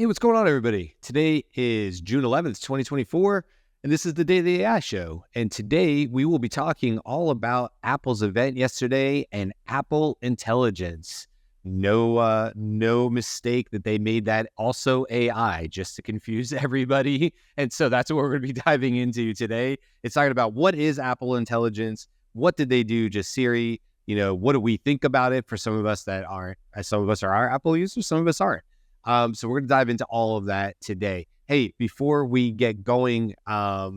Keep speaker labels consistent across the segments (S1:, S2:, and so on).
S1: what's going on, everybody? Today is June 11th, 2024, and this is the Daily AI Show. And today we will be talking all about Apple's event yesterday and Apple Intelligence. No mistake that they made that also AI, just to confuse everybody. And so that's what we're going to be diving into today. It's talking about what is Apple Intelligence, what did they do, just Siri, what do we think about it for some of us that aren't, some of us are our Apple users, some of us aren't. So we're going to dive into all of that today. Hey, before we get going,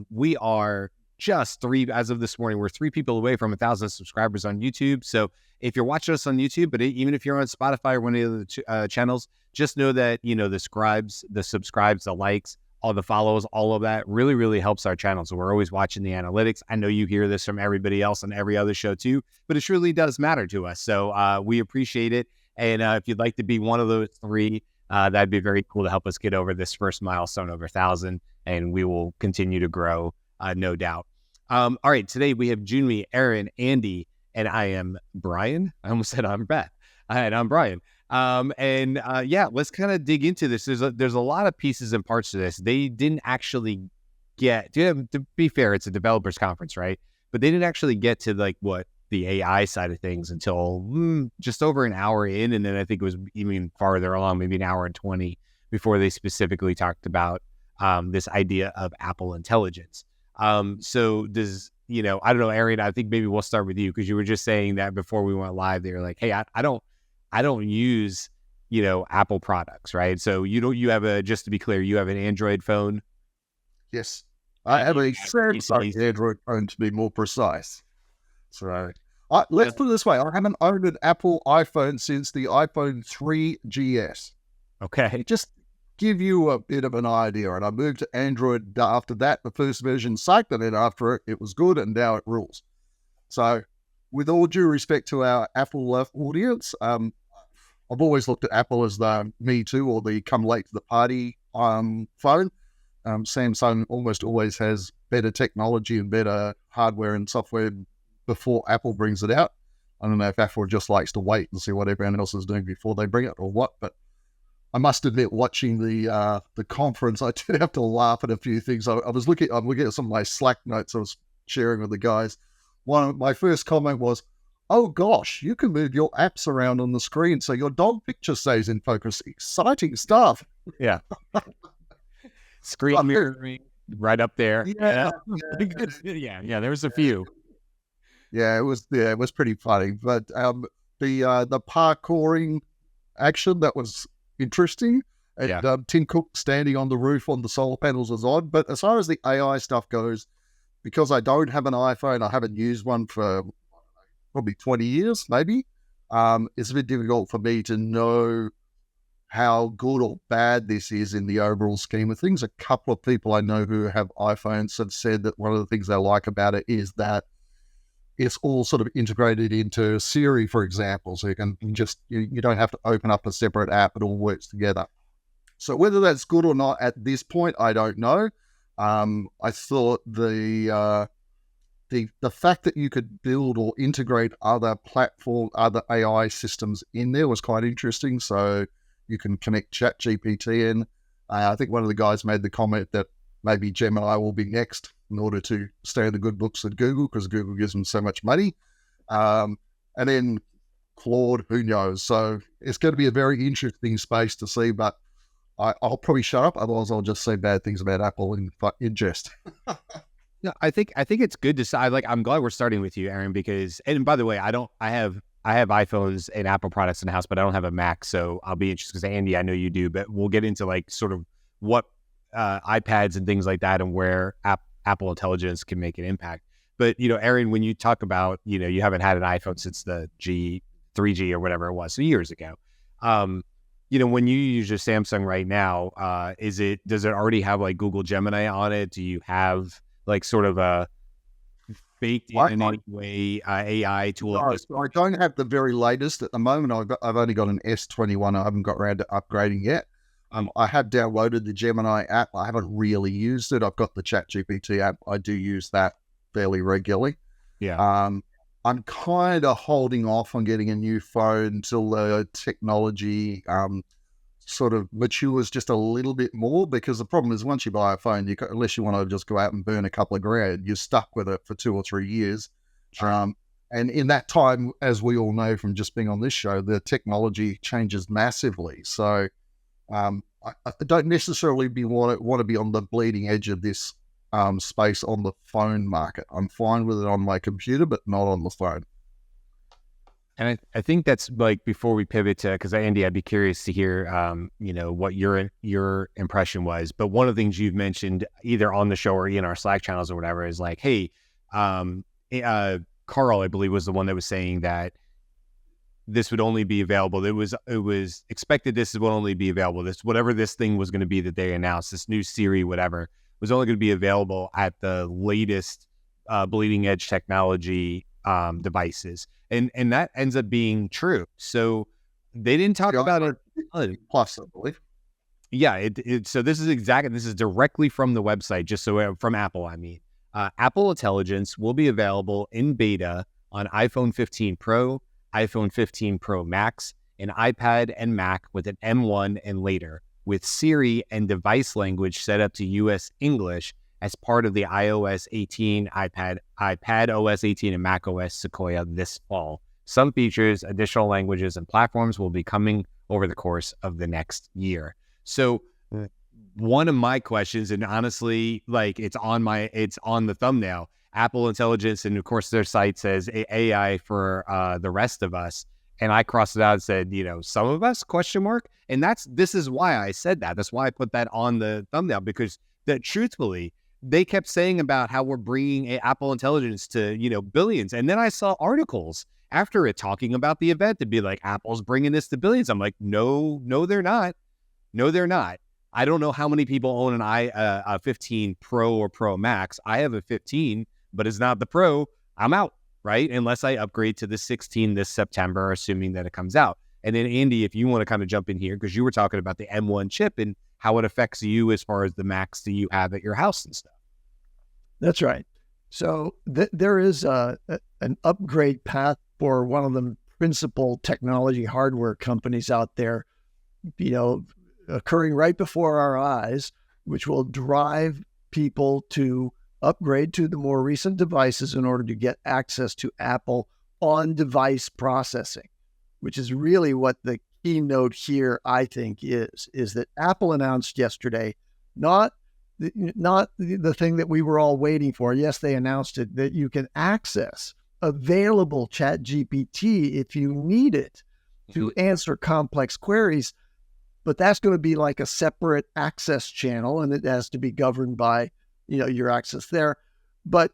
S1: we are just as of this morning, we're 3 people away from 1,000 subscribers on YouTube. So if you're watching us on YouTube, but even if you're on Spotify or one of the other channels, just know that, the subscribes, the likes, all the follows, all of that really, really helps our channel. So we're always watching the analytics. I know you hear this from everybody else on every other show too, but it truly does matter to us. So we appreciate it. And if you'd like to be one of those 3, that'd be very cool to help us get over this first milestone over 1,000, and we will continue to grow, no doubt. All right, today we have Jyunmi, Eran, Andy, and I am Brian. I almost said I'm Beth, and I'm Brian. Let's kind of dig into this. There's a lot of pieces and parts to this. They didn't actually get, to be fair, it's a developers conference, right? But they didn't actually get to the AI side of things until just over an hour in. And then I think it was even farther along, maybe an hour and 20 before they specifically talked about this idea of Apple Intelligence. So does, I don't know, Eran, I think maybe we'll start with you because you were just saying that before we went live, they were like, hey, I don't use, Apple products, right? So you have just to be clear, you have an Android phone?
S2: Yes. I have a Samsung Android phone, to be more precise. So let's put it this way. I haven't owned an Apple iPhone since the iPhone 3GS.
S1: Okay.
S2: Just give you a bit of an idea. And I moved to Android after that. The first version sucked, and then after it was good, and now it rules. So with all due respect to our Apple audience, I've always looked at Apple as the me too, or the come late to the party phone. Samsung almost always has better technology and better hardware and software before Apple brings it out. I don't know if Apple just likes to wait and see what everyone else is doing before they bring it or what, but I must admit, watching the conference, I did have to laugh at a few things. I'm looking at some of my Slack notes I was sharing with the guys. My first comment was, oh gosh, you can move your apps around on the screen so your dog picture stays in focus. Exciting stuff.
S1: Yeah. Screen mirroring right up there.
S2: Yeah.
S1: Yeah, there was a few.
S2: Yeah, it was pretty funny. But the parkouring action, that was interesting. And Tim Cook standing on the roof on the solar panels was odd. But as far as the AI stuff goes, because I don't have an iPhone, I haven't used one for probably 20 years, maybe. It's a bit difficult for me to know how good or bad this is in the overall scheme of things. A couple of people I know who have iPhones have said that one of the things they like about it is that it's all sort of integrated into Siri, for example. So you can you don't have to open up a separate app. It all works together. So whether that's good or not at this point, I don't know. I thought the fact that you could build or integrate other AI systems in there was quite interesting. So you can connect ChatGPT in. I think one of the guys made the comment that maybe Gemini will be next in order to stay in the good books at Google, because Google gives them so much money. And then Claude, who knows? So it's going to be a very interesting space to see, but I'll probably shut up. Otherwise, I'll just say bad things about Apple in jest.
S1: No, I think it's good to say. I'm glad we're starting with you, Eran, because, and by the way, I have iPhones and Apple products in the house, but I don't have a Mac, so I'll be interested because Andy, I know you do, but we'll get into sort of what iPads and things like that and where Apple Intelligence can make an impact. But, Eran, when you talk about, you haven't had an iPhone since the 3G or whatever it was, so years ago. When you use your Samsung right now, does it already have Google Gemini on it? Do you have sort of a baked in any way AI tool?
S2: I don't have the very latest at the moment. I've only got an S21. I haven't got around to upgrading yet. I have downloaded the Gemini app. I haven't really used it. I've got the ChatGPT app. I do use that fairly regularly.
S1: Yeah.
S2: I'm kind of holding off on getting a new phone until the technology sort of matures just a little bit more, because the problem is once you buy a phone, unless you want to just go out and burn a couple of grand, you're stuck with it for 2 or 3 years.
S1: Sure.
S2: And in that time, as we all know from just being on this show, the technology changes massively. So I don't necessarily want to be on the bleeding edge of this space on the phone market. I'm fine with it on my computer, but not on the phone.
S1: And I think that's like, before we pivot to, because Andy, I'd be curious to hear, what your impression was. But one of the things you've mentioned either on the show or in our Slack channels or whatever is like, hey, Karl, I believe, was the one that was saying that this would only be available. It was expected this would only be available. Whatever this thing was going to be that they announced, this new Siri, whatever, was only going to be available at the latest bleeding edge technology devices. And that ends up being true. So they didn't talk about it.
S2: Plus, I believe.
S1: Yeah. So this is directly from the website, just so from Apple, I mean. Apple Intelligence will be available in beta on iPhone 15 Pro, iPhone 15 Pro Max, and iPad and Mac with an M1 and later, with Siri and device language set up to US English as part of the iOS 18, iPad OS 18, and Mac OS Sequoia this fall. Some features, additional languages, and platforms will be coming over the course of the next year. So one of my questions, and honestly, like it's on the thumbnail, Apple Intelligence, and of course their site says AI for the rest of us. And I crossed it out and said, some of us, ? And this is why I said that. That's why I put that on the thumbnail, because that truthfully, they kept saying about how we're bringing Apple Intelligence to, billions. And then I saw articles after it talking about the event to be like, Apple's bringing this to billions. I'm like, no, they're not. No, they're not. I don't know how many people own a 15 Pro or Pro Max. I have a 15, but it's not the Pro. I'm out, right? Unless I upgrade to the 16 this September, assuming that it comes out. And then Andy, if you want to kind of jump in here, because you were talking about the M1 chip and how it affects you as far as the Macs that you have at your house and stuff.
S3: That's right. So there is an upgrade path for one of the principal technology hardware companies out there, occurring right before our eyes, which will drive people to upgrade to the more recent devices in order to get access to Apple on-device processing, which is really what the keynote here, I think, is that Apple announced yesterday, not the thing that we were all waiting for. Yes, they announced it, that you can access available ChatGPT if you need it to answer complex queries. But that's going to be like a separate access channel, and it has to be governed by, your access there. But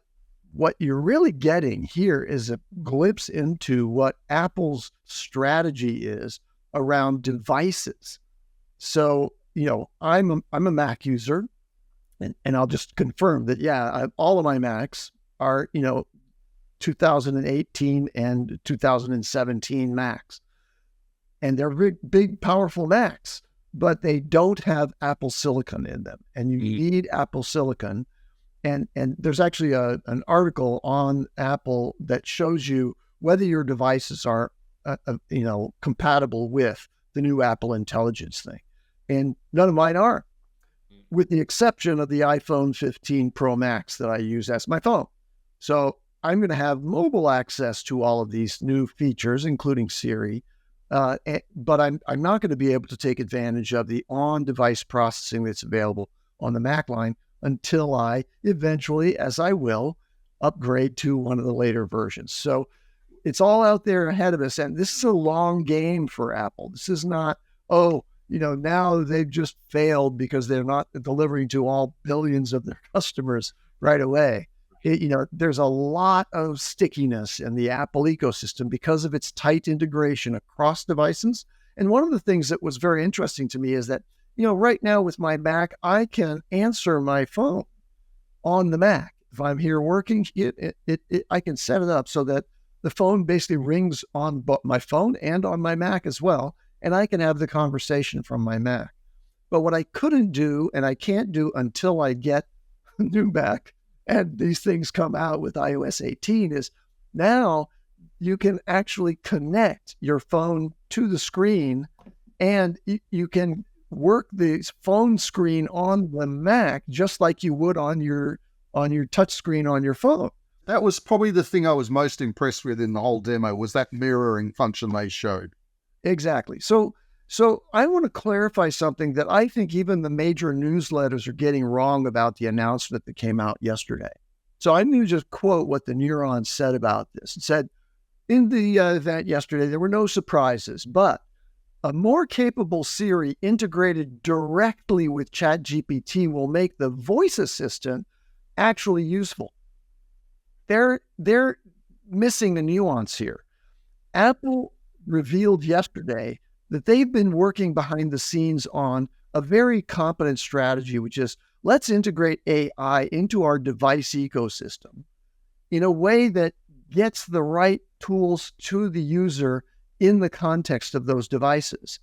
S3: what you're really getting here is a glimpse into what Apple's strategy is around devices. So, I'm a Mac user, and I'll just confirm that, all of my Macs are, 2018 and 2017 Macs. And they're big, powerful Macs, but they don't have Apple Silicon in them. And you need Apple Silicon. And there's actually an article on Apple that shows you whether your devices are, compatible with the new Apple Intelligence thing. And none of mine are, with the exception of the iPhone 15 Pro Max that I use as my phone. So I'm going to have mobile access to all of these new features, including Siri. But I'm not going to be able to take advantage of the on-device processing that's available on the Mac line until I eventually, as I will, upgrade to one of the later versions. So it's all out there ahead of us. And this is a long game for Apple. This is not, now they've just failed because they're not delivering to all billions of their customers right away. There's a lot of stickiness in the Apple ecosystem because of its tight integration across devices. And one of the things that was very interesting to me is that, right now with my Mac, I can answer my phone on the Mac. If I'm here working, I can set it up so that the phone basically rings on my phone and on my Mac as well, and I can have the conversation from my Mac. But what I couldn't do, and I can't do until I get a new Mac, and these things come out with iOS 18, is now you can actually connect your phone to the screen, and you can work the phone screen on the Mac just like you would on your touch screen on your phone.
S2: That was probably the thing I was most impressed with in the whole demo, was that mirroring function they showed.
S3: Exactly. So I want to clarify something that I think even the major newsletters are getting wrong about the announcement that came out yesterday. So I'm going to just quote what the Neuron said about this. It said, in the event yesterday, there were no surprises, but a more capable Siri integrated directly with ChatGPT will make the voice assistant actually useful. They're missing the nuance here. Apple revealed yesterday that they've been working behind the scenes on a very competent strategy, which is let's integrate AI into our device ecosystem in a way that gets the right tools to the user in the context of those devices.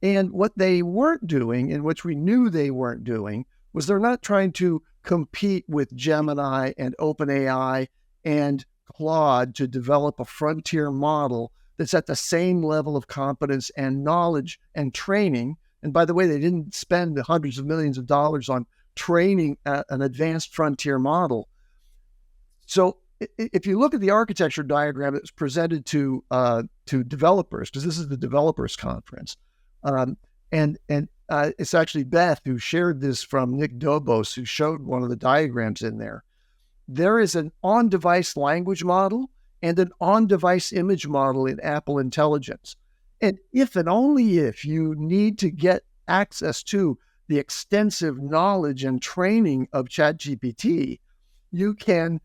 S3: And what they weren't doing, and which we knew they weren't doing, was they're not trying to compete with Gemini and OpenAI and Claude to develop a frontier model that's at the same level of competence and knowledge and training. And by the way, they didn't spend the hundreds of millions of dollars on training an advanced frontier model. So if you look at the architecture diagram that was presented to developers, because this is the developers conference, and it's actually Beth who shared this from Nick Dobos, who showed one of the diagrams in there. There is an on-device language model and an on-device image model in Apple Intelligence. And if and only if you need to get access to the extensive knowledge and training of ChatGPT, you can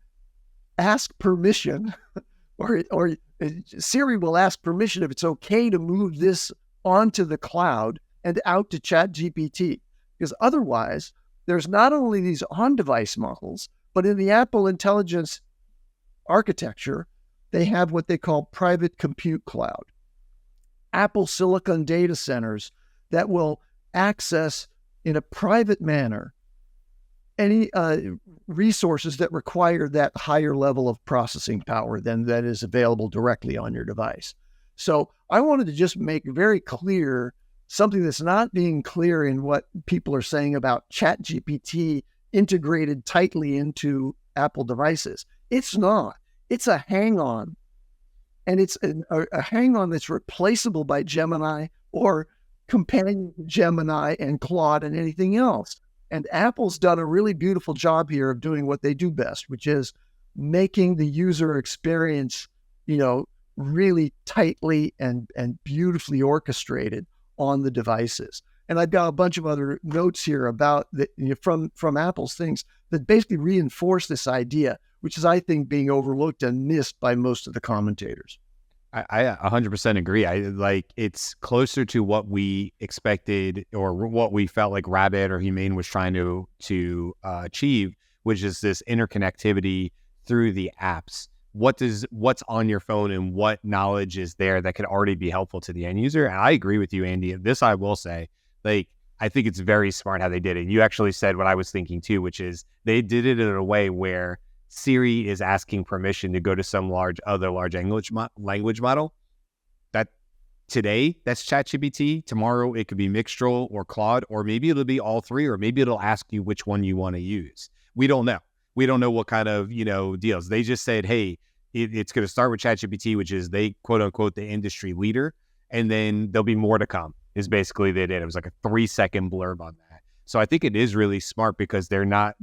S3: ask permission, or Siri will ask permission if it's okay to move this onto the cloud and out to ChatGPT. Because otherwise, there's not only these on-device models, but in the Apple Intelligence architecture, they have what they call private compute cloud, Apple Silicon data centers that will access in a private manner any resources that require that higher level of processing power than that is available directly on your device. So I wanted to just make very clear something that's not being clear in what people are saying about ChatGPT integrated tightly into Apple devices. It's not. It's a hang-on. And it's a hang-on that's replaceable by Gemini or companion Gemini and Claude and anything else. And Apple's done a really beautiful job here of doing what they do best, which is making the user experience, really tightly and beautifully orchestrated on the devices. And I've got a bunch of other notes here about from Apple's things that basically reinforce this idea, which is, I think, being overlooked and missed by most of the commentators.
S1: I 100% agree. It's closer to what we expected or what we felt like Rabbit or Humane was trying to achieve, which is this interconnectivity through the apps. What's on your phone and what knowledge is there that could already be helpful to the end user. And I agree with you, Andy. This I will say, I think it's very smart how they did it. You actually said what I was thinking too, which is they did it in a way where Siri is asking permission to go to some large language model. That today, that's ChatGPT. Tomorrow, it could be Mixtral or Claude, or maybe it'll be all three, or maybe it'll ask you which one you want to use. We don't know. We don't know what kind of deals. They just said, hey, it's going to start with ChatGPT, which is they quote unquote the industry leader, and then there'll be more to come. Is basically they did. It was like a 3-second blurb on that. So I think it is really smart because they're not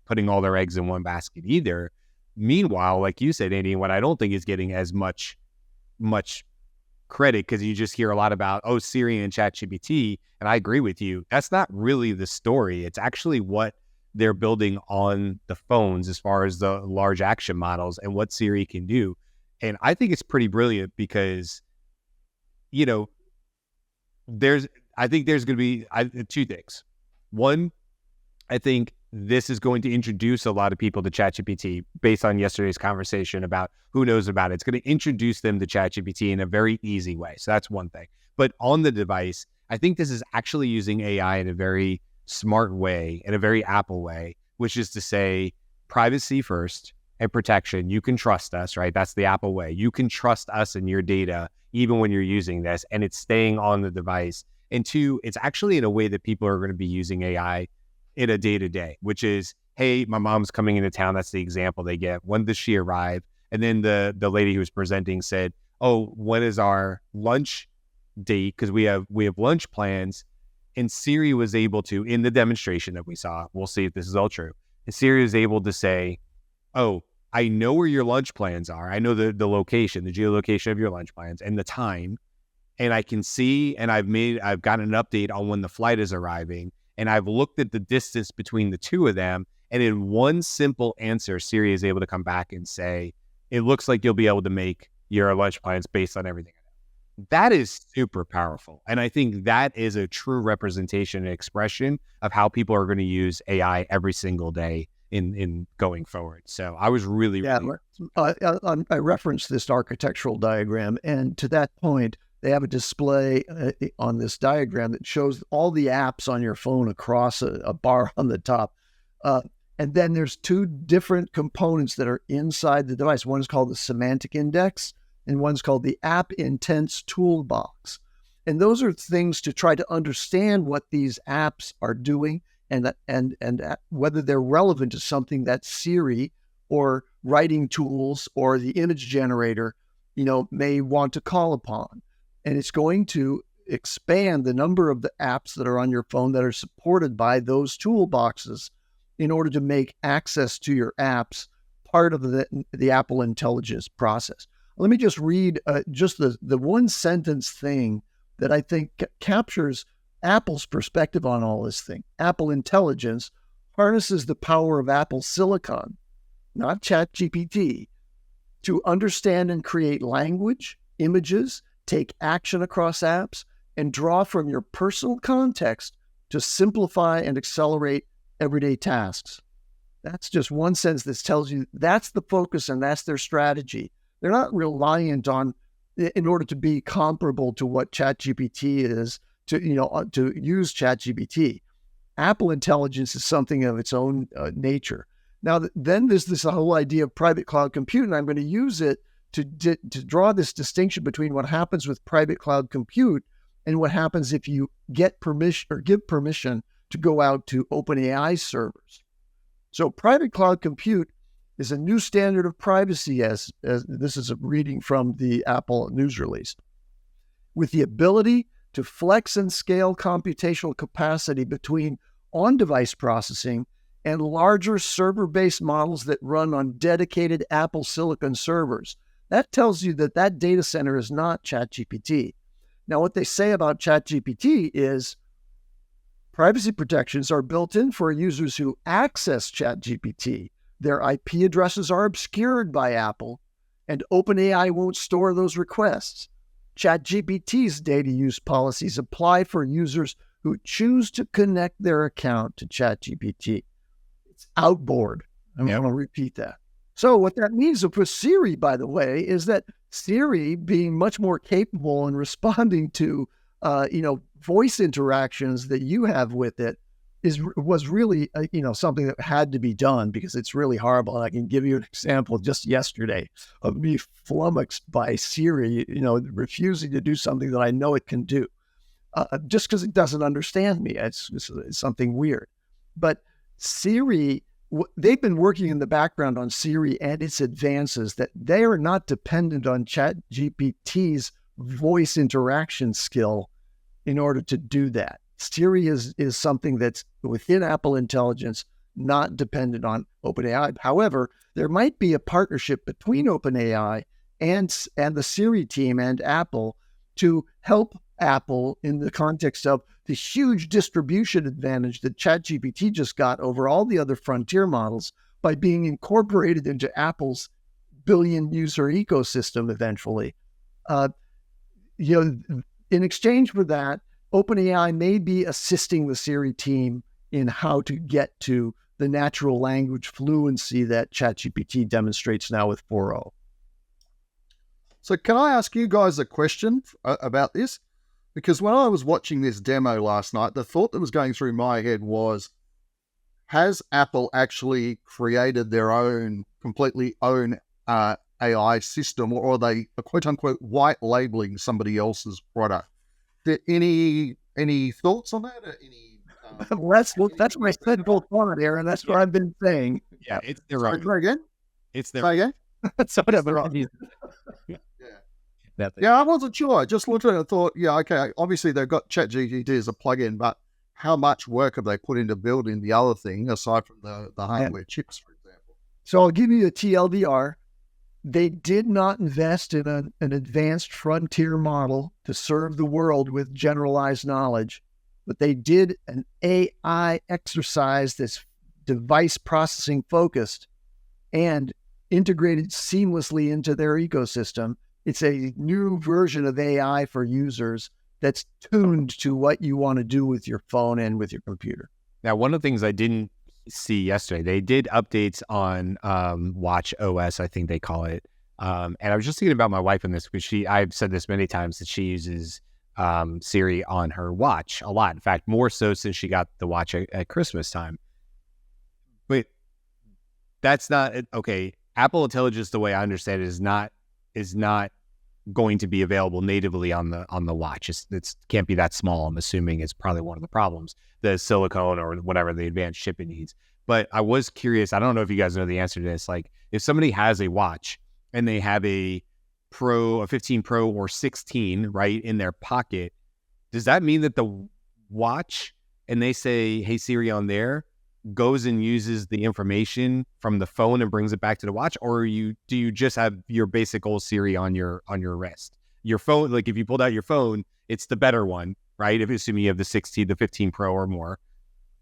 S1: putting all their eggs in one basket either. Meanwhile, like you said, Andy, what I don't think is getting as much credit, because you just hear a lot about, Siri and ChatGPT, and I agree with you. That's not really the story. It's actually what they're building on the phones as far as the large action models and what Siri can do. And I think it's pretty brilliant because, I think there's going to be two things. One, I think this is going to introduce a lot of people to ChatGPT based on yesterday's conversation about who knows about it. It's going to introduce them to ChatGPT in a very easy way. So that's one thing. But on the device, I think this is actually using AI in a very smart way, in a very Apple way, which is to say privacy first and protection. You can trust us, right? That's the Apple way. You can trust us and your data even when you're using this, and it's staying on the device. And two, it's actually in a way that people are going to be using AI in a day-to-day, which is, hey, my mom's coming into town. That's the example they get. When does she arrive? And then the lady who was presenting said, oh, when is our lunch date? Because we have lunch plans. And Siri was able to, in the demonstration that we saw, we'll see if this is all true. And Siri was able to say, oh, I know where your lunch plans are. I know the location, the geolocation of your lunch plans and the time. And I can see, and I've gotten an update on when the flight is arriving. And I've looked at the distance between the two of them. And in one simple answer, Siri is able to come back and say, it looks like you'll be able to make your lunch plans based on everything. That is super powerful. And I think that is a true representation and expression of how people are going to use AI every single day in going forward. So I was really
S3: I referenced this architectural diagram, and to that point, they have a display on this diagram that shows all the apps on your phone across a bar on the top. And then there's two different components that are inside the device. One is called the semantic index, and one's called the app intents toolbox. And those are things to try to understand what these apps are doing and whether they're relevant to something that Siri or writing tools or the image generator, may want to call upon. And it's going to expand the number of the apps that are on your phone that are supported by those toolboxes in order to make access to your apps part of the Apple intelligence process. Let me just read just the one sentence thing that I think captures Apple's perspective on all this thing. Apple Intelligence harnesses the power of Apple silicon, not ChatGPT, to understand and create language, images, take action across apps, and draw from your personal context to simplify and accelerate everyday tasks. That's just one sentence that tells you that's the focus and that's their strategy. They're not reliant on, in order to be comparable to what ChatGPT is, to use ChatGPT. Apple Intelligence is something of its own nature. Now, then there's this whole idea of private cloud compute, and I'm going to use it to draw this distinction between what happens with private cloud compute and what happens if you get permission or give permission to go out to OpenAI servers. So private cloud compute is a new standard of privacy, as this is a reading from the Apple news release, with the ability to flex and scale computational capacity between on-device processing and larger server-based models that run on dedicated Apple silicon servers. That tells you that data center is not ChatGPT. Now, what they say about ChatGPT is privacy protections are built in for users who access ChatGPT. Their IP addresses are obscured by Apple, and OpenAI won't store those requests. ChatGPT's data use policies apply for users who choose to connect their account to ChatGPT. It's outboard. I'm going to repeat that. So what that means for Siri, by the way, is that Siri, being much more capable in responding to, voice interactions that you have with it, was really, something that had to be done because it's really horrible. And I can give you an example just yesterday of me flummoxed by Siri, refusing to do something that I know it can do, just because it doesn't understand me. It's something weird. But Siri, they've been working in the background on Siri and its advances, that they are not dependent on ChatGPT's voice interaction skill in order to do that. Siri is something that's within Apple Intelligence, not dependent on OpenAI. However, there might be a partnership between OpenAI and the Siri team and Apple to help Apple in the context of the huge distribution advantage that ChatGPT just got over all the other frontier models by being incorporated into Apple's billion-user ecosystem eventually. In exchange for that, OpenAI may be assisting the Siri team in how to get to the natural language fluency that ChatGPT demonstrates now with 4.0.
S2: So can I ask you guys a question about this? Because when I was watching this demo last night, the thought that was going through my head was, has Apple actually created their own, completely own AI system, or are they, quote unquote, white labeling somebody else's product? Any Any thoughts on that? Any?
S3: That's my central thought, Aaron. That's what I've been saying.
S1: Yeah, it's their
S2: Sorry,
S1: own.
S2: try again.
S1: It's their
S2: Try again.
S3: Sort of.
S2: Yeah, I wasn't sure. I just looked at it and thought, yeah, okay, obviously they've got ChatGPT as a plugin, but how much work have they put into building the other thing aside from the hardware chips, for example?
S3: So I'll give you a TLDR. They did not invest in an advanced frontier model to serve the world with generalized knowledge, but they did an AI exercise that's device processing focused and integrated seamlessly into their ecosystem. It's a new version of AI for users that's tuned to what you want to do with your phone and with your computer.
S1: Now, one of the things I didn't see yesterday, they did updates on Watch OS, I think they call it. And I was just thinking about my wife in this because I've said this many times that she uses Siri on her watch a lot. In fact, more so since she got the watch at Christmas time. But that's not okay. Apple Intelligence, the way I understand it, is not going to be available natively on the watch. It can't be that small. I'm assuming it's probably one of the problems, the silicone or whatever the advanced chip it needs. But I was curious. I don't know if you guys know the answer to this. Like, if somebody has a watch and they have a 15 Pro or 16 right in their pocket, does that mean that the watch, and they say, "Hey Siri," on there, goes and uses the information from the phone and brings it back to the watch? Or do you just have your basic old Siri on your wrist? Your phone, like if you pulled out your phone, it's the better one, right? If assuming you have the 15 Pro or more,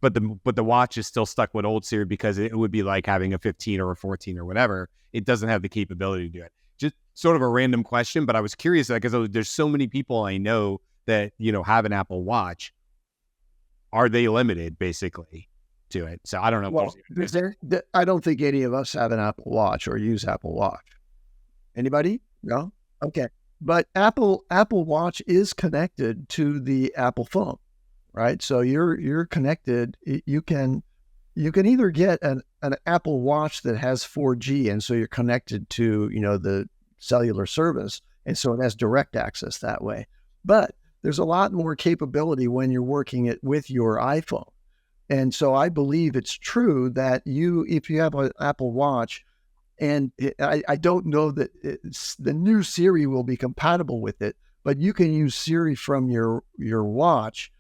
S1: but the watch is still stuck with old Siri because it would be like having a 15 or a 14 or whatever. It doesn't have the capability to do it. Just sort of a random question, but I was curious because there's so many people I know that, have an Apple Watch. Are they limited basically to it? So I don't know.
S3: Well, I don't think any of us have an Apple Watch or use Apple Watch. Anybody? No? Okay. But Apple Watch is connected to the Apple phone, right? So you're connected. You can either get an Apple Watch that has 4G, and so you're connected to, the cellular service, and so it has direct access that way. But there's a lot more capability when you're working it with your iPhone. And so I believe it's true that if you have an Apple Watch, and I don't know that the new Siri will be compatible with it, but you can use Siri from your watch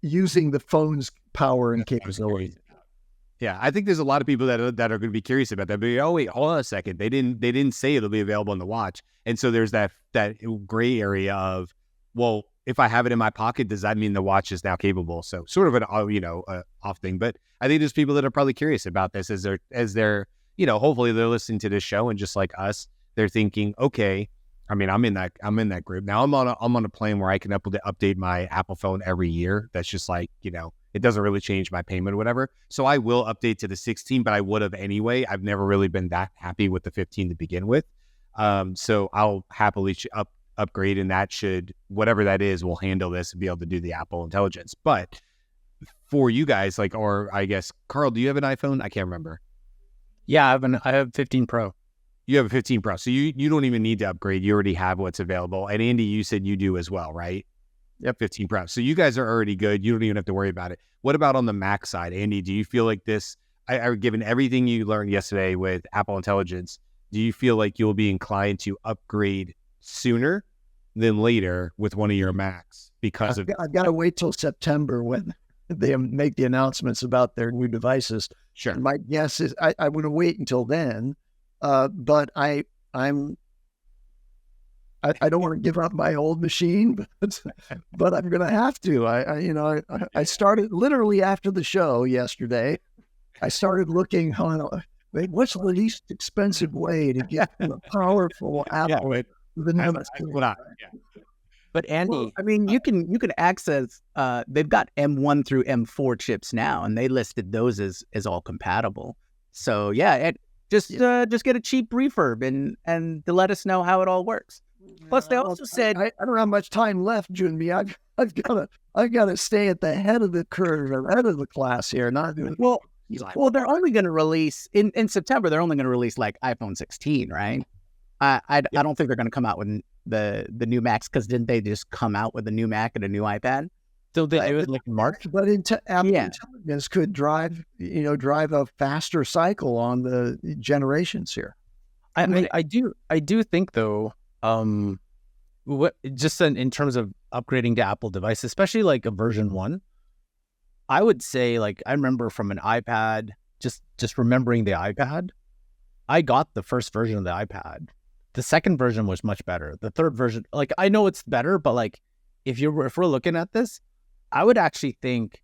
S3: using the phone's power and capability.
S1: Yeah, I think there's a lot of people that are going to be curious about that. But oh wait, hold on a second. They didn't say it'll be available on the watch, and so there's that gray area of, well, if I have it in my pocket, does that mean the watch is now capable? So sort of an off thing. But I think there's people that are probably curious about this as they're hopefully they're listening to this show, and just like us, they're thinking, okay, I mean, I'm in that group now. I'm on a plan where I can update my Apple phone every year. That's just like, it doesn't really change my payment or whatever. So I will update to the 16, but I would have anyway. I've never really been that happy with the 15 to begin with. So I'll happily upgrade, and that should, whatever that is, will handle this and be able to do the Apple Intelligence. But for you guys, or I guess, Karl, do you have an iPhone? I can't remember.
S4: Yeah, I have 15 Pro.
S1: You have a 15 Pro, so you don't even need to upgrade. You already have what's available. And Andy, you said you do as well, right? Yep, 15 Pro. So you guys are already good. You don't even have to worry about it. What about on the Mac side? Andy, do you feel like this, given everything you learned yesterday with Apple Intelligence, do you feel like you'll be inclined to upgrade sooner than later with one of your Macs because
S3: I've got to wait till September when they make the announcements about their new devices.
S1: Sure.
S3: And my guess is I want to wait until then, but I don't want to give up my old machine, but I'm going to have to. I started literally after the show yesterday. I started looking on what's the least expensive way to get a powerful Apple.
S1: Yeah,
S4: But Andy, I mean, you can access. They've got M1 through M4 chips now, and they listed those as all compatible. So yeah, just get a cheap refurb and to let us know how it all works. Plus, they also said
S3: I don't have much time left, Jyunmi. I've got to stay at the head of the curve, or head of the class here.
S4: Well, they're only going to release in September. They're only going to release like iPhone 16, right? I don't think they're going to come out with the new Macs, because didn't they just come out with a new Mac and a new iPad?
S1: So it was like in March.
S3: But Apple Intelligence could drive a faster cycle on the generations here.
S1: I do think though, just in terms of upgrading to Apple device, especially like a version 1, I would say, like, I remember from an iPad, just remembering the iPad, I got the first version of the iPad. The second version was much better. The third version, like, I know it's better, but like, if we're looking at this, I would actually think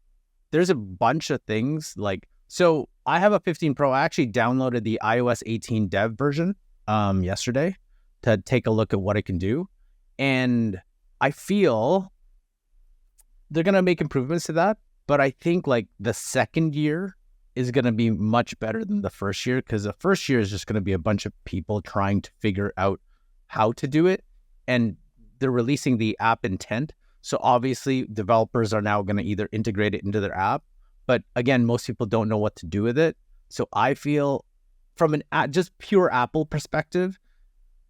S1: there's a bunch of things like, so I have a 15 Pro. I actually downloaded the iOS 18 dev version yesterday to take a look at what it can do. And I feel they're going to make improvements to that. But I think like the second year is going to be much better than the first year, because the first year is just going to be a bunch of people trying to figure out how to do it. And they're releasing the app intent. So obviously developers are now going to either integrate it into their app. But again, most people don't know what to do with it. So I feel from an just pure Apple perspective,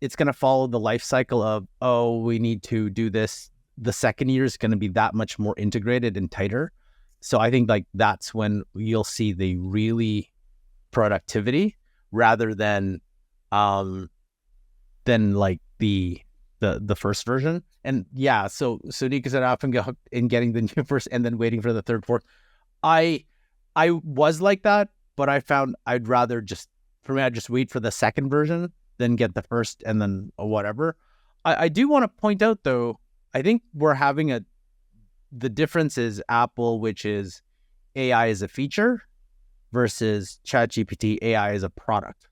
S1: it's going to follow the life cycle of, oh, we need to do this. The second year is going to be that much more integrated and tighter. So I think like that's when you'll see the really productivity rather than like the first version. And yeah, so Nika said often get hooked in getting the new first and then waiting for the third, fourth. I was like that, but I found I'd rather just wait for the second version than get the first and then whatever. I do want to point out though, I think we're having the difference is Apple, which is AI as a feature, versus ChatGPT, AI as a product.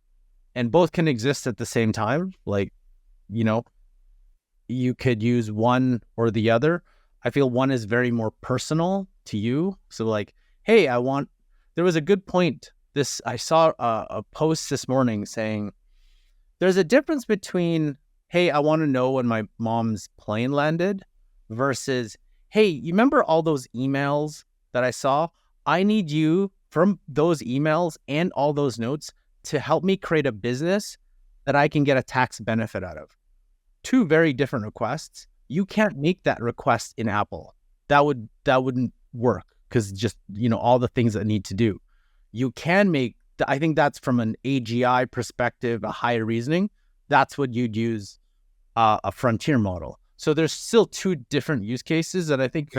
S1: And both can exist at the same time. Like, you could use one or the other. I feel one is very more personal to you. So like, hey, there was a good point. I saw a post this morning saying there's a difference between, hey, I want to know when my mom's plane landed versus, hey, you remember all those emails that I saw? I need you from those emails and all those notes to help me create a business that I can get a tax benefit out of. Two very different requests. You can't make that request in Apple. That wouldn't work because just, all the things that need to do. You can make, I think that's from an AGI perspective, a higher reasoning. That's what you'd use a frontier model. So there's still two different use cases that I think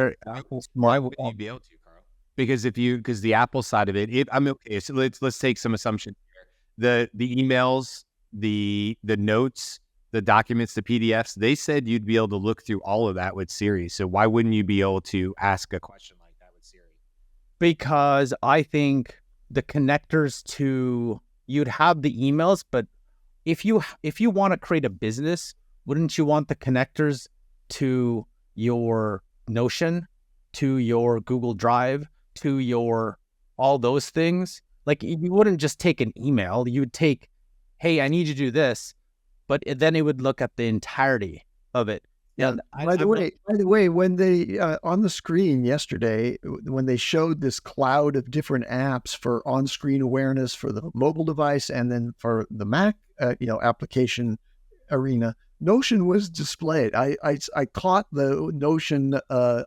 S1: why would you be able to, Karl? Because the Apple side of it, I'm okay. So let's take some assumption here. The emails, the notes, the documents, the PDFs, they said you'd be able to look through all of that with Siri. So why wouldn't you be able to ask a question like that with Siri?
S4: Because I think the connectors you'd have the emails, but if you want to create a business, wouldn't you want the connectors to your Notion, to your Google Drive, to your all those things? Like, you wouldn't just take an email. You would take, hey, I need you to do this, but then it would look at the entirety of it.
S3: Yeah. By the way, when they on the screen yesterday, when they showed this cloud of different apps for on-screen awareness for the mobile device and then for the Mac, application arena, Notion was displayed. I caught the Notion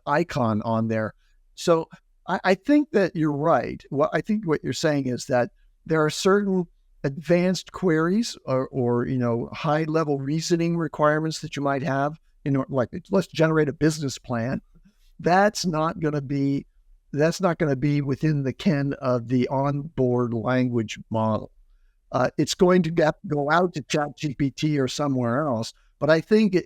S3: icon on there. So I think that you're right. Well, I think what you're saying is that there are certain advanced queries or high-level reasoning requirements that you might have. Like, let's generate a business plan. That's not going to be within the ken of the onboard language model. It's going to go out to ChatGPT or somewhere else. But I think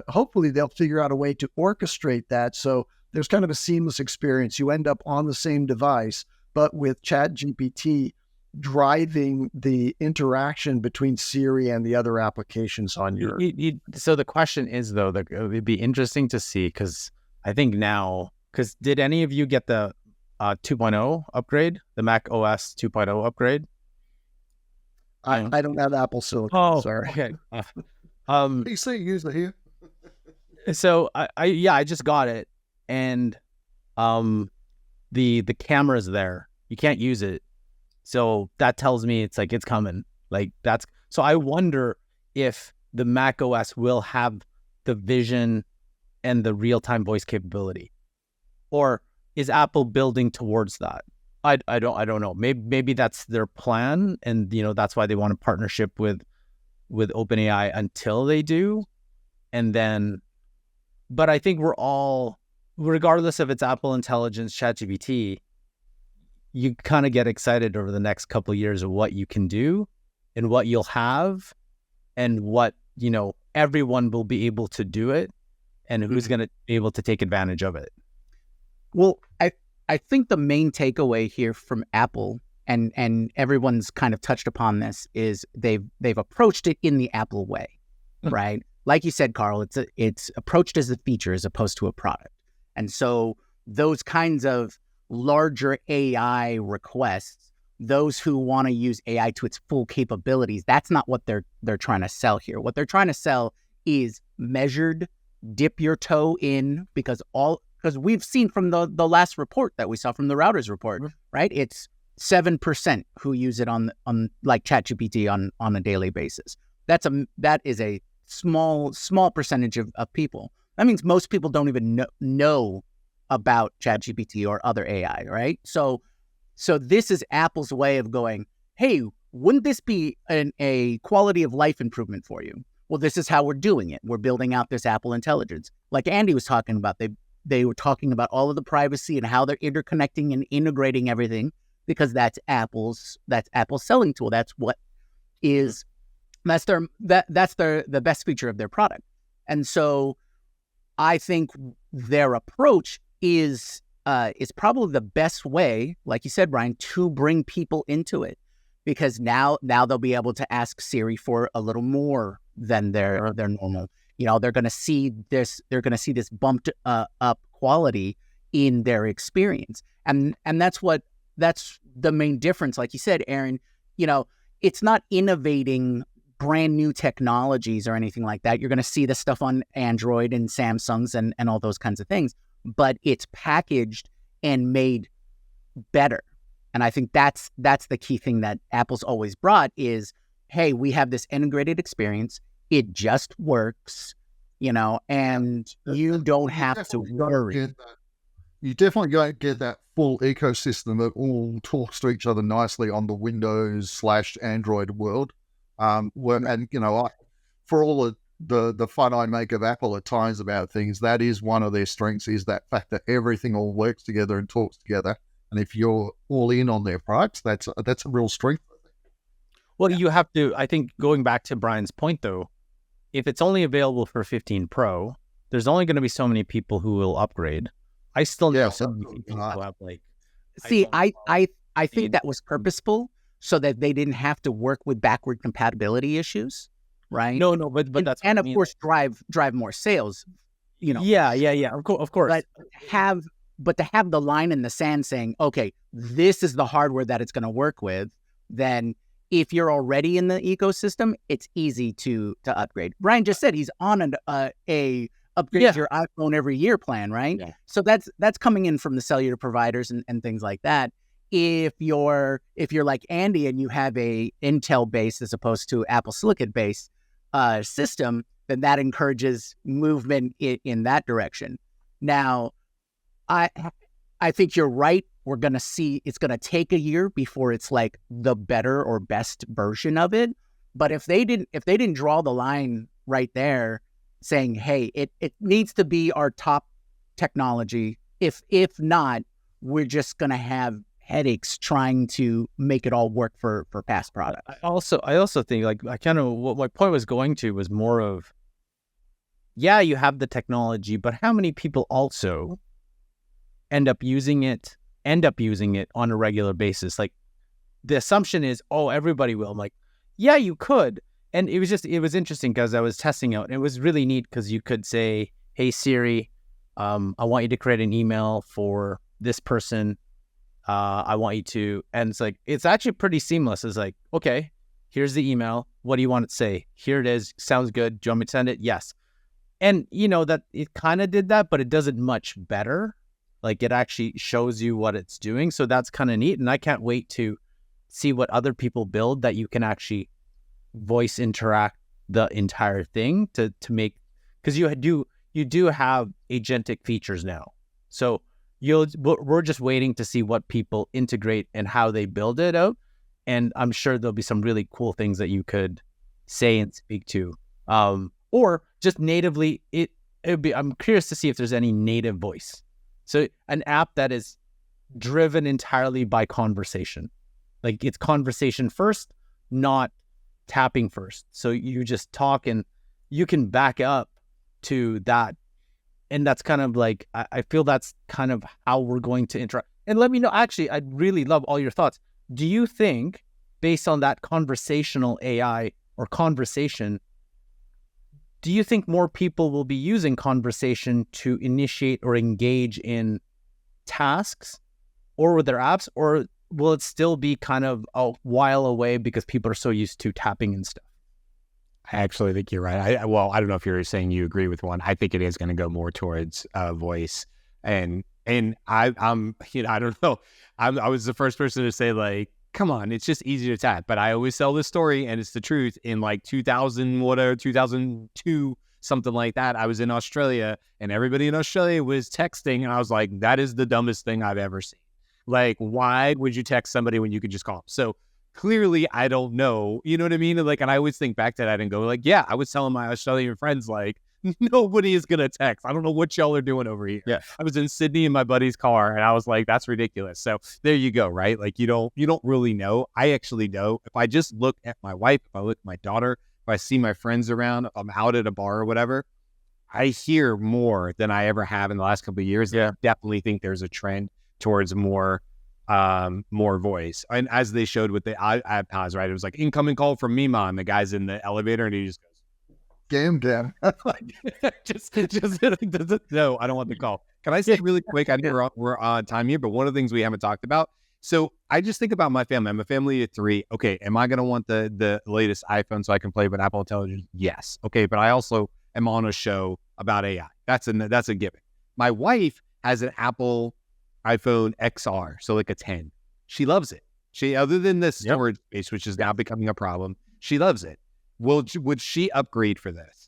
S3: hopefully they'll figure out a way to orchestrate that so there's kind of a seamless experience. You end up on the same device, but with ChatGPT driving the interaction between Siri and the other applications on your...
S1: So the question is, though, that it'd be interesting to see, because I think now, did any of you get the 2.0 upgrade, the Mac OS 2.0 upgrade?
S3: I don't have Apple Silicon.
S1: Oh,
S3: sorry.
S1: Okay.
S2: PC user here.
S1: So I just got it, and the camera's there. You can't use it. So that tells me it's coming. So I wonder if the Mac OS will have the vision and the real-time voice capability.
S4: Or is Apple building towards that? I don't know. Maybe that's their plan, and that's why they want a partnership with OpenAI until they do, and then. But I think we're all, regardless of it's Apple Intelligence, ChatGPT, you kind of get excited over the next couple of years of what you can do and what you'll have and what, everyone will be able to do it and who's going to be able to take advantage of it. Well, I think the main takeaway here from Apple, and everyone's kind of touched upon this, is they've approached it in the Apple way, right? Like you said, Karl, it's approached as a feature as opposed to a product. And so those kinds of larger AI requests, those who want to use AI to its full capabilities, that's not what they're trying to sell here. What they're trying to sell is measured, dip your toe in, because we've seen from the last report that we saw from the routers report, right? It's 7% who use it on like ChatGPT on a daily basis. That is a small percentage of people. That means most people don't even know about ChatGPT or other AI, right? So this is Apple's way of going, hey, wouldn't this be a quality of life improvement for you? Well, this is how we're doing it. We're building out this Apple Intelligence. Like Andy was talking about, they were talking about all of the privacy and how they're interconnecting and integrating everything, because that's Apple's selling tool. That's the best feature of their product. And so I think their approach is probably the best way, like you said, Brian, to bring people into it, because now they'll be able to ask Siri for a little more than their normal. They're going to see this bumped up quality in their experience, and that's the main difference. Like you said, Aaron, it's not innovating brand new technologies or anything like that. You're going to see this stuff on Android and Samsungs and all those kinds of things, but it's packaged and made better. And I think that's the key thing that Apple's always brought is, hey, we have this integrated experience. It just works, and you don't have to worry.
S2: You definitely don't get that full ecosystem that all talks to each other nicely on the Windows/Android world. For all the fun I make of Apple at times about things, that is one of their strengths, is that fact that everything all works together and talks together. And if you're all in on their products, that's a real strength.
S4: Well, you have to, I think, going back to Brian's point, though, if it's only available for 15 Pro, there's only going to be so many people who will upgrade. I still know so many people who have
S3: See, I think that was purposeful, so that they didn't have to work with backward compatibility issues, right?
S4: No, but that's
S3: and of course drive more sales,
S4: Yeah. Of course.
S3: But to have the line in the sand saying, okay, this is the hardware that it's going to work with, then if you're already in the ecosystem, it's easy to upgrade. Brian just said he's on a upgrade your iPhone every year plan, right? Yeah. So that's coming in from the cellular providers and things like that. If you're like Andy and you have a Intel based as opposed to Apple Silicon based system, then that encourages movement in that direction. Now, I think you're right. We're going to see it's going to take a year before it's like the better or best version of it. But if they didn't draw the line right there saying, hey, it needs to be our top technology. If not, we're just going to have headaches trying to make it all work for past product.
S4: I also think, like, I kind of, what my point was going to was more of, you have the technology, but how many people also end up using it on a regular basis? Like, the assumption is, everybody will. I'm like, yeah, you could. And it was interesting because I was testing out, and it was really neat because you could say, hey, Siri, I want you to create an email for this person. I want you to, and it's actually pretty seamless. It's like, okay, here's the email. What do you want it to say? Here it is. Sounds good. Do you want me to send it? Yes. And that it kind of did that, but it does it much better. Like, it actually shows you what it's doing. So that's kind of neat. And I can't wait to see what other people build that you can actually voice interact the entire thing to make, because you do have agentic features now. So we're just waiting to see what people integrate and how they build it out. And I'm sure there'll be some really cool things that you could say and speak to. Or just natively, I'm curious to see if there's any native voice. So an app that is driven entirely by conversation. Like it's conversation first, not tapping first. So you just talk and you can back up to that. And that's kind of like, I feel that's kind of how we're going to interact. And let me know, actually, I'd really love all your thoughts. Do you think, based on that conversational AI or conversation, do you think more people will be using conversation to initiate or engage in tasks or with their apps, or will it still be kind of a while away because people are so used to tapping and stuff?
S1: I actually think you're right. I don't know if you're saying you agree with one. I think it is going to go more towards voice, and I'm I don't know. I was the first person to say like, come on, it's just easy to tap. But I always tell this story, and it's the truth. In like 2002, something like that, I was in Australia, and everybody in Australia was texting, and I was like, that is the dumbest thing I've ever seen. Like, why would you text somebody when you could just call them? So clearly, I don't know. You know what I mean? Like, and I always think back to that and go like, yeah, I was telling my Australian friends like, nobody is gonna text. I don't know what y'all are doing over here.
S3: Yeah.
S1: I was in Sydney in my buddy's car, and I was like, that's ridiculous. So there you go, right? Like you don't really know. I actually know. If I just look at my wife, if I look at my daughter, if I see my friends around, if I'm out at a bar or whatever, I hear more than I ever have in the last couple of years.
S3: Yeah.
S1: I definitely think there's a trend towards more voice. And as they showed with the iPods, right? It was like incoming call from Mima, and the guy's in the elevator, and he just goes,
S2: Gam.
S1: just no, I don't want the call. Can I say really quick? I know we're on time here, but one of the things we haven't talked about. So I just think about my family. I'm a family of 3. Okay, am I going to want the latest iPhone so I can play with Apple Intelligence? Yes. Okay, but I also am on a show about AI. That's a given. My wife has an Apple iPhone XR, so like a 10. She loves it. She, other than the storage space, which is now becoming a problem, she loves it. Would she upgrade for this?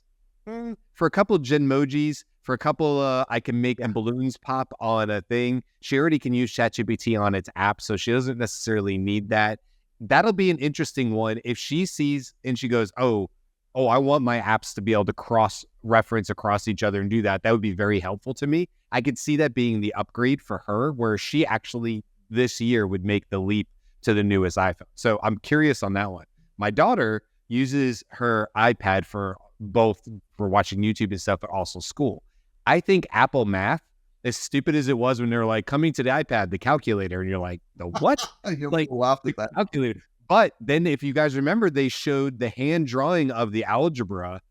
S1: For a couple of Genmojis, for a couple, I can make balloons pop on a thing. She already can use ChatGPT on its app, so she doesn't necessarily need that. That'll be an interesting one. If she sees and she goes, oh, I want my apps to be able to cross-reference across each other and do that, that would be very helpful to me. I could see that being the upgrade for her, where she actually this year would make the leap to the newest iPhone. So I'm curious on that one. My daughter uses her iPad for both for watching YouTube and stuff, but also school. I think Apple Math, as stupid as it was when they were like, coming to the iPad, the calculator, and you're like, the what?
S2: Like, the
S1: calculator. But then if you guys remember, they showed the hand drawing of the algebra,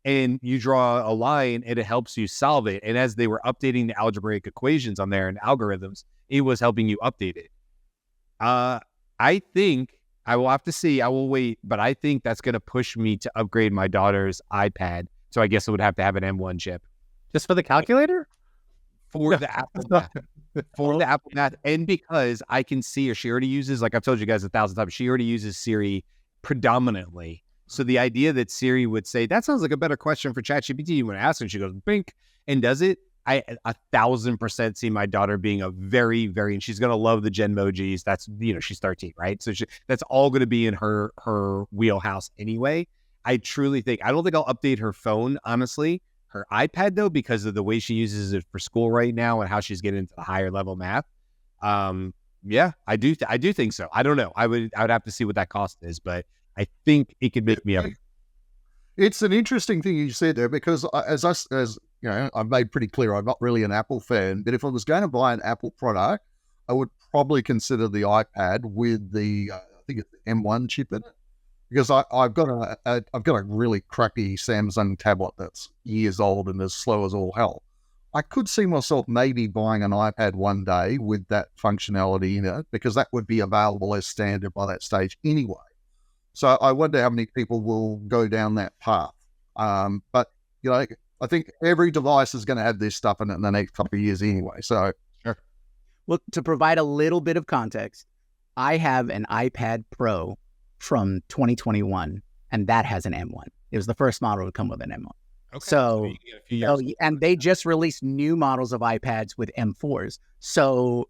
S1: and you draw a line and it helps you solve it. And as they were updating the algebraic equations on there and algorithms, it was helping you update it. I think I will have to see. I will wait, but I think that's going to push me to upgrade my daughter's iPad. So I guess it would have to have an M1 chip.
S4: Just for the calculator?
S1: For the Apple Math. For the Apple Math. And because I can see her, she already uses, like I've told you guys 1,000 times, she already uses Siri predominantly. So the idea that Siri would say, that sounds like a better question for ChatGPT. You want to ask her, and she goes, bink, and does it. I 1,000% see my daughter being a very, very, and she's going to love the Genmojis. That's, she's 13, right? So that's all going to be in her wheelhouse anyway. I truly think, I don't think I'll update her phone, honestly. Her iPad, though, because of the way she uses it for school right now and how she's getting into the higher level math. Yeah, I do think so. I don't know. I would have to see what that cost is, but I think it could make me up.
S2: It's an interesting thing you said there, because as I've made pretty clear, I'm not really an Apple fan, but if I was going to buy an Apple product, I would probably consider the iPad with the, I think it's the M1 chip in it, because I've got a really crappy Samsung tablet that's years old and as slow as all hell. I could see myself maybe buying an iPad one day with that functionality in it, because that would be available as standard by that stage anyway. So I wonder how many people will go down that path. But, I think every device is going to have this stuff in it in the next couple of years anyway. So,
S1: sure.
S4: Well, to provide a little bit of context, I have an iPad Pro from 2021, and that has an M1. It was the first model to come with an M1.
S1: Okay.
S4: So
S1: you get a few years.
S4: and they just released new models of iPads with M4s. So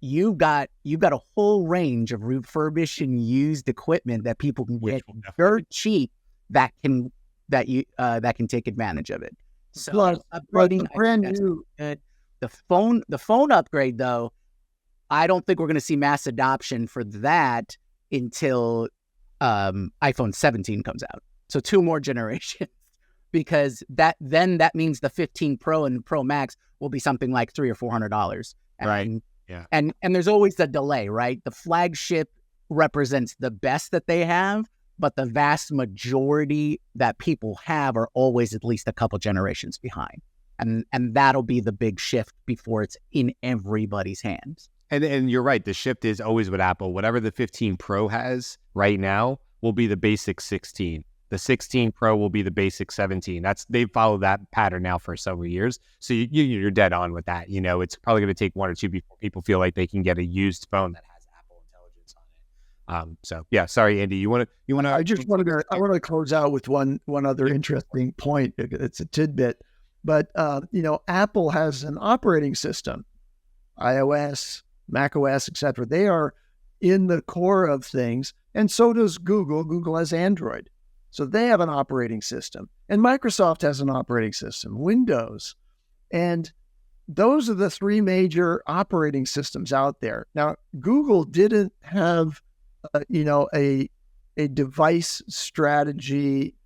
S4: you've got a whole range of refurbished and used equipment that people can get dirt cheap that can take advantage of it. So
S3: Plus,
S4: upgrading,
S3: brand
S4: I think
S3: new.
S4: that's good. The phone upgrade though, I don't think we're going to see mass adoption for that until iPhone 17 comes out. So 2 more generations, because that means the 15 Pro and Pro Max will be something like $300 or $400.
S1: Right. Yeah.
S4: And there's always the delay, right? The flagship represents the best that they have, but the vast majority that people have are always at least a couple generations behind. And that'll be the big shift before it's in everybody's hands.
S1: And you're right. The shift is always with Apple. Whatever the 15 Pro has right now will be the basic 16. The 16 Pro will be the basic 17. They've followed that pattern now for several years. So you're dead on with that. You know, it's probably going to take 1 or 2 before people feel like they can get a used phone that has Apple Intelligence on it. So yeah, sorry, Andy. You want to?
S3: I want to close out with one other interesting point. It's a tidbit, but Apple has an operating system, iOS, macOS, etc. They are in the core of things, and so does Google. Google has Android. So they have an operating system, and Microsoft has an operating system, Windows. And those are the 3 major operating systems out there. Now, Google didn't have, a device strategy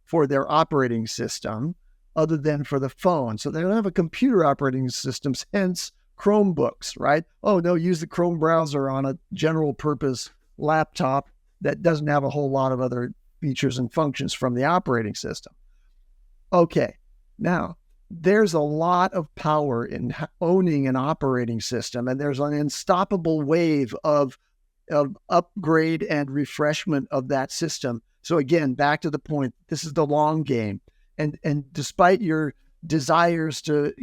S3: for their operating system other than for the phone. So they don't have a computer operating system, hence Chromebooks, right? Oh, no, use the Chrome browser on a general purpose laptop that doesn't have a whole lot of other features and functions from the operating system. Okay, now there's a lot of power in owning an operating system, and there's an unstoppable wave of upgrade and refreshment of that system. So again, back to the point, this is the long game. And despite your desires to,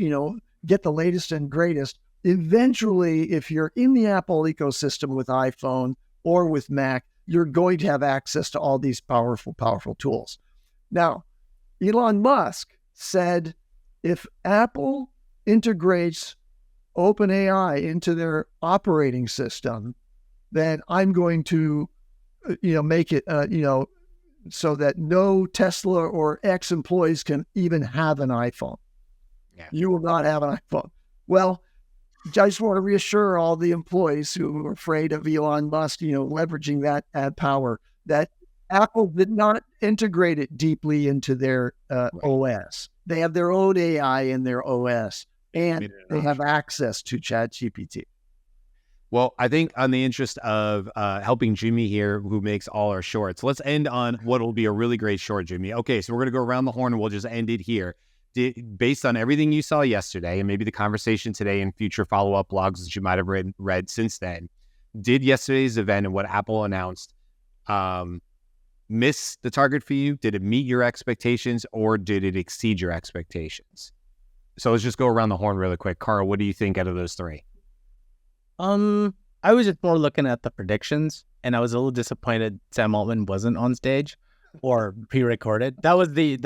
S3: get the latest and greatest, eventually, if you're in the Apple ecosystem with iPhone or with Mac, you're going to have access to all these powerful tools. Now, Elon Musk said, if Apple integrates OpenAI into their operating system, then I'm going to, make it, so that no Tesla or ex-employees can even have an iPhone. Yeah. You will not have an iPhone. Well, I just want to reassure all the employees who are afraid of Elon Musk, leveraging that power, that Apple did not integrate it deeply into their OS. They have their own AI in their OS, and they have access to ChatGPT.
S1: Well, I think on the interest of helping Jyunmi here, who makes all our shorts, let's end on what will be a really great short, Jyunmi. Okay, so we're going to go around the horn and we'll just end it here. Based on everything you saw yesterday and maybe the conversation today and future follow-up blogs that you might have read since then, did yesterday's event and what Apple announced miss the target for you? Did it meet your expectations, or did it exceed your expectations? So let's just go around the horn really quick. Karl, what do you think out of those 3?
S4: I was just more looking at the predictions, and I was a little disappointed Sam Altman wasn't on stage or pre-recorded. That was the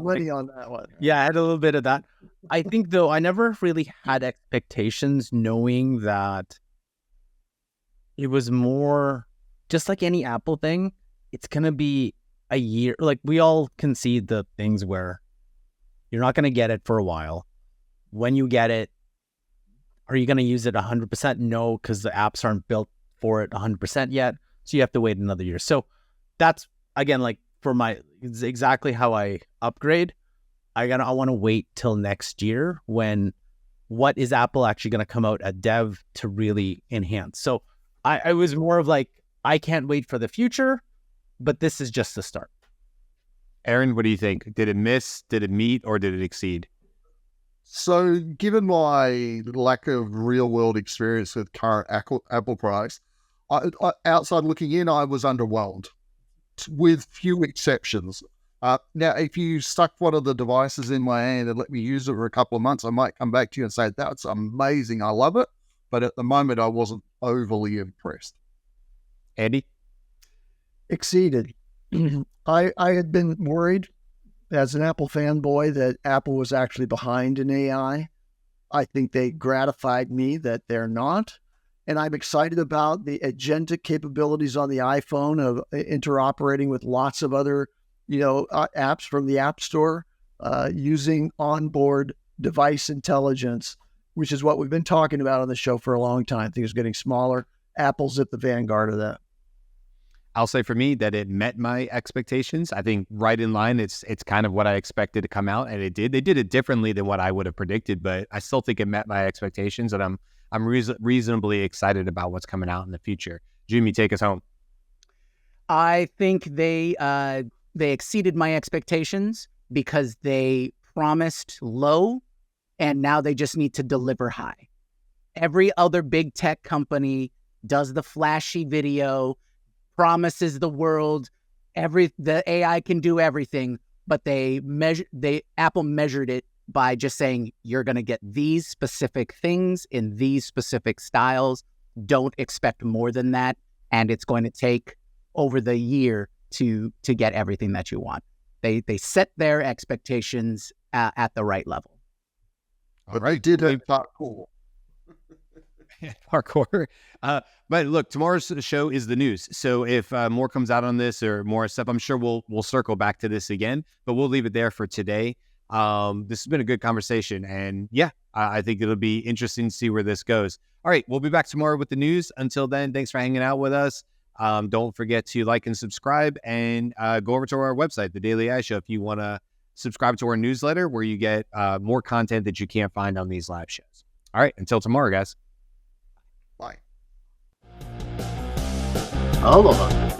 S3: money on that one.
S4: Yeah, I had a little bit of that. I think though I never really had expectations, knowing that it was more just like any Apple thing. It's gonna be a year. Like, we all concede the things where you're not gonna get it for a while. When you get it, are you gonna use it 100%? No, because the apps aren't built for it 100% yet. So you have to wait another year. So that's, again, like, it's exactly how I upgrade. I want to wait till next year, when what is Apple actually going to come out at dev to really enhance. So I was more of like, I can't wait for the future, but this is just the start.
S1: Eran, what do you think? Did it miss, did it meet, or did it exceed?
S2: So given my lack of real world experience with current Apple products, I, outside looking in, I was underwhelmed, with few exceptions. Now, if you stuck one of the devices in my hand and let me use it for a couple of months, I might come back to you and say, that's amazing, I love it. But at the moment, I wasn't overly impressed.
S1: Andy?
S3: Exceeded. I had been worried as an Apple fanboy, that Apple was actually behind in AI. I think they gratified me that they're not. And I'm excited about the agentic capabilities on the iPhone of interoperating with lots of other, apps from the App Store, using onboard device intelligence, which is what we've been talking about on the show for a long time. Things getting smaller. Apple's at the vanguard of that.
S1: I'll say for me that it met my expectations. I think right in line. It's kind of what I expected to come out, and it did. They did it differently than what I would have predicted, but I still think it met my expectations, and I'm reasonably excited about what's coming out in the future. Jyunmi, take us home.
S4: I think they exceeded my expectations because they promised low, and now they just need to deliver high. Every other big tech company does the flashy video, promises the world the AI can do everything, but Apple measured it by just saying you're going to get these specific things in these specific styles. Don't expect more than that, and it's going to take over the year to get everything that you want. They set their expectations at the right level.
S2: All right, did have parkour.
S1: Parkour. But look, tomorrow's show is the news. So if more comes out on this or more stuff, I'm sure we'll circle back to this again, but we'll leave it there for today. This has been a good conversation, and I think it'll be interesting to see where this goes. All right, we'll be back tomorrow with the news. Until then, thanks for hanging out with us. Don't forget to like and subscribe, and go over to our website, The Daily AI Show, if you want to subscribe to our newsletter where you get more content that you can't find on these live shows. All right, until tomorrow, guys.
S2: Bye.
S3: Aloha.